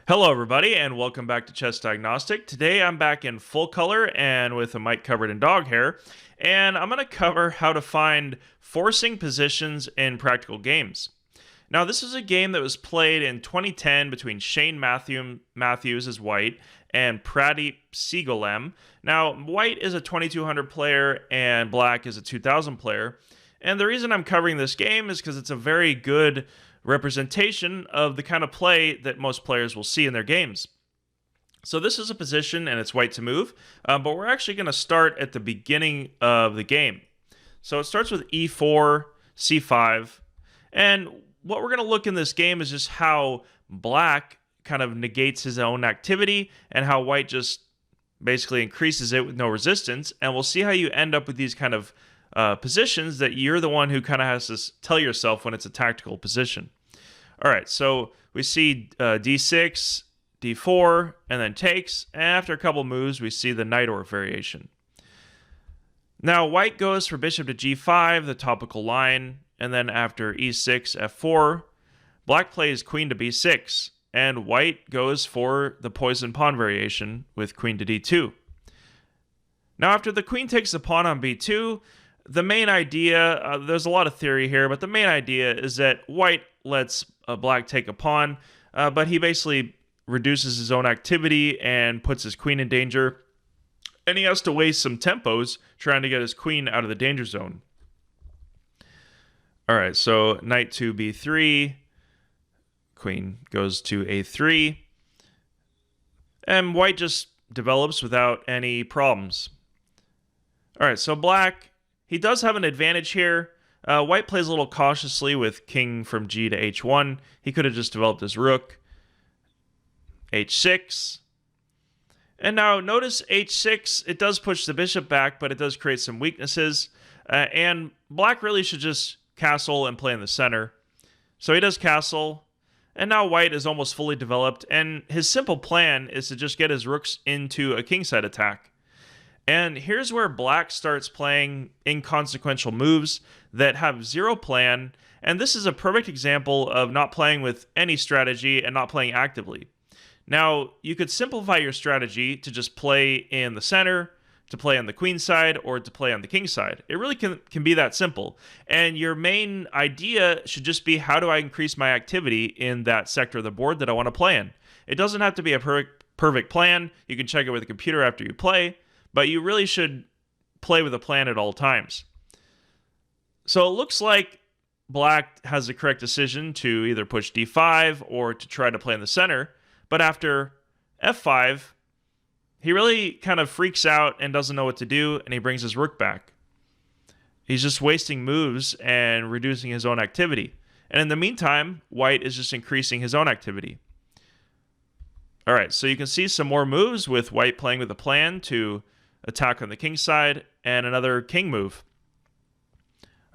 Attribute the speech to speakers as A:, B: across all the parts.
A: Hello everybody and welcome back to ChessDiagnostic. Today I'm back in full color and with a mic covered in dog hair, and I'm going to cover how to find forcing positions in practical games. Now this is a game that was played in 2010 between Shane Matthews as white and Pradeep Seegolam. Now white is a 2200 player and black is a 2000 player, and the reason I'm covering this game is because it's a very good representation of the kind of play that most players will see in their games. So this is a position and it's white to move, but we're actually going to start at the beginning of the game. So it starts with e4, c5, and what we're going to look in this game is just how black kind of negates his own activity and how white just basically increases it with no resistance, and we'll see how you end up with these kind of positions that you're the one who kind of has to tell yourself when it's a tactical position. All right, so we see d6, d4, and then takes, and after a couple moves, we see the knight or variation. Now, white goes for bishop to g5, the topical line, and then after e6, f4, black plays queen to b6, and white goes for the poison pawn variation with queen to d2. Now, after the queen takes the pawn on b2, the main idea, there's a lot of theory here, but the main idea is that white lets black take a pawn, but he basically reduces his own activity and puts his queen in danger, and he has to waste some tempos trying to get his queen out of the danger zone. All right, so knight to b3, queen goes to a3, and white just develops without any problems. All right, so black, he does have an advantage here. White plays a little cautiously with king from g to h1. He could have just developed his rook. h6. And now notice h6, it does push the bishop back, but it does create some weaknesses. And black really should just castle and play in the center. So he does castle. And now white is almost fully developed. And his simple plan is to just get his rooks into a kingside attack. And here's where black starts playing inconsequential moves that have zero plan, and this is a perfect example of not playing with any strategy and not playing actively. Now, you could simplify your strategy to just play in the center, to play on the queen side, or to play on the king side. It really can be that simple. And your main idea should just be, how do I increase my activity in that sector of the board that I want to play in? It doesn't have to be a perfect plan. You can check it with the computer after you play, but you really should play with a plan at all times. So it looks like black has the correct decision to either push d5 or to try to play in the center, but after f5, he really kind of freaks out and doesn't know what to do, and he brings his rook back. He's just wasting moves and reducing his own activity. And in the meantime, white is just increasing his own activity. All right, so you can see some more moves with white playing with a plan to attack on the king side, and another king move.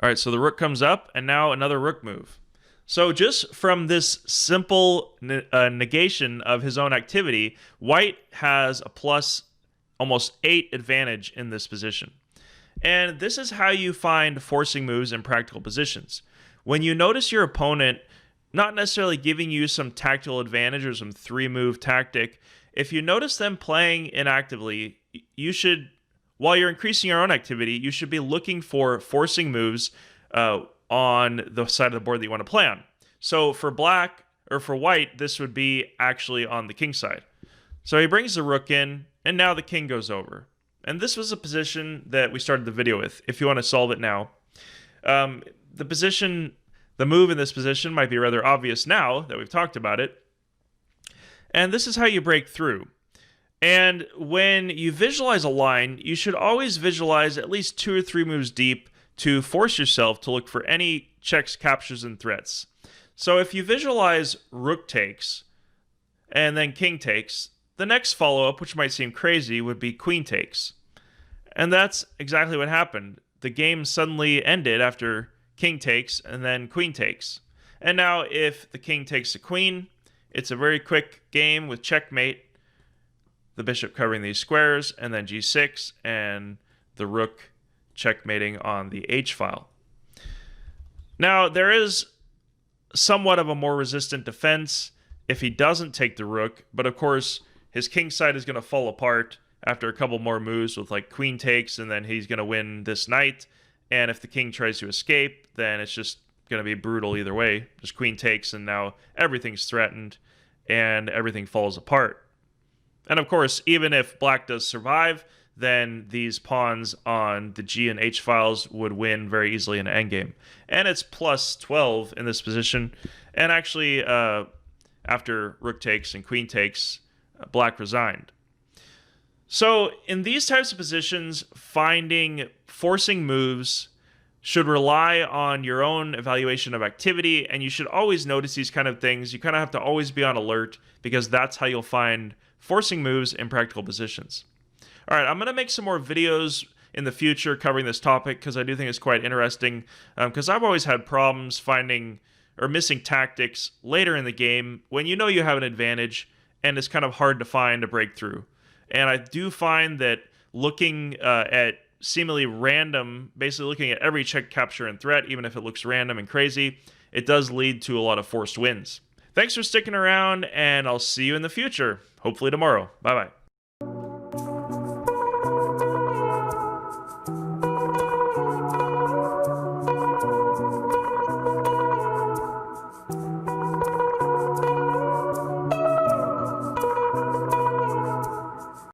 A: All right, so the rook comes up, and now another rook move. So just from this simple negation of his own activity, white has a plus almost 8 advantage in this position. And this is how you find forcing moves in practical positions. When you notice your opponent not necessarily giving you some tactical advantage or some 3-move tactic, if you notice them playing inactively, you should, while you're increasing your own activity, you should be looking for forcing moves on the side of the board that you want to play on. So for black, or for white, this would be actually on the king side. So he brings the rook in, and now the king goes over. And this was a position that we started the video with, if you want to solve it now. The move in this position might be rather obvious now that we've talked about it. And this is how you break through. And when you visualize a line, you should always visualize at least 2 or 3 moves deep to force yourself to look for any checks, captures, and threats. So if you visualize rook takes and then king takes, the next follow-up, which might seem crazy, would be queen takes. And that's exactly what happened. The game suddenly ended after king takes and then queen takes. And now if the king takes the queen, it's a very quick game with checkmate, the bishop covering these squares, and then g6, and the rook checkmating on the h-file. Now, there is somewhat of a more resistant defense if he doesn't take the rook, but of course his king side is going to fall apart after a couple more moves with like queen takes, and then he's going to win this knight. And if the king tries to escape, then it's just going to be brutal either way. Just queen takes, and now everything's threatened and everything falls apart. And of course, even if black does survive, then these pawns on the G and H files would win very easily in an endgame. And it's plus 12 in this position. And actually, after rook takes and queen takes, black resigned. So in these types of positions, forcing moves should rely on your own evaluation of activity, and you should always notice these kind of things. You kind of have to always be on alert, because that's how you'll find forcing moves in practical positions. All right, I'm going to make some more videos in the future covering this topic, because I do think it's quite interesting, because I've always had problems finding or missing tactics later in the game when you know you have an advantage, and it's kind of hard to find a breakthrough. And I do find that looking at seemingly random, basically looking at every check, capture, and threat, even if it looks random and crazy, it does lead to a lot of forced wins. Thanks for sticking around, and I'll see you in the future, hopefully tomorrow. Bye-bye.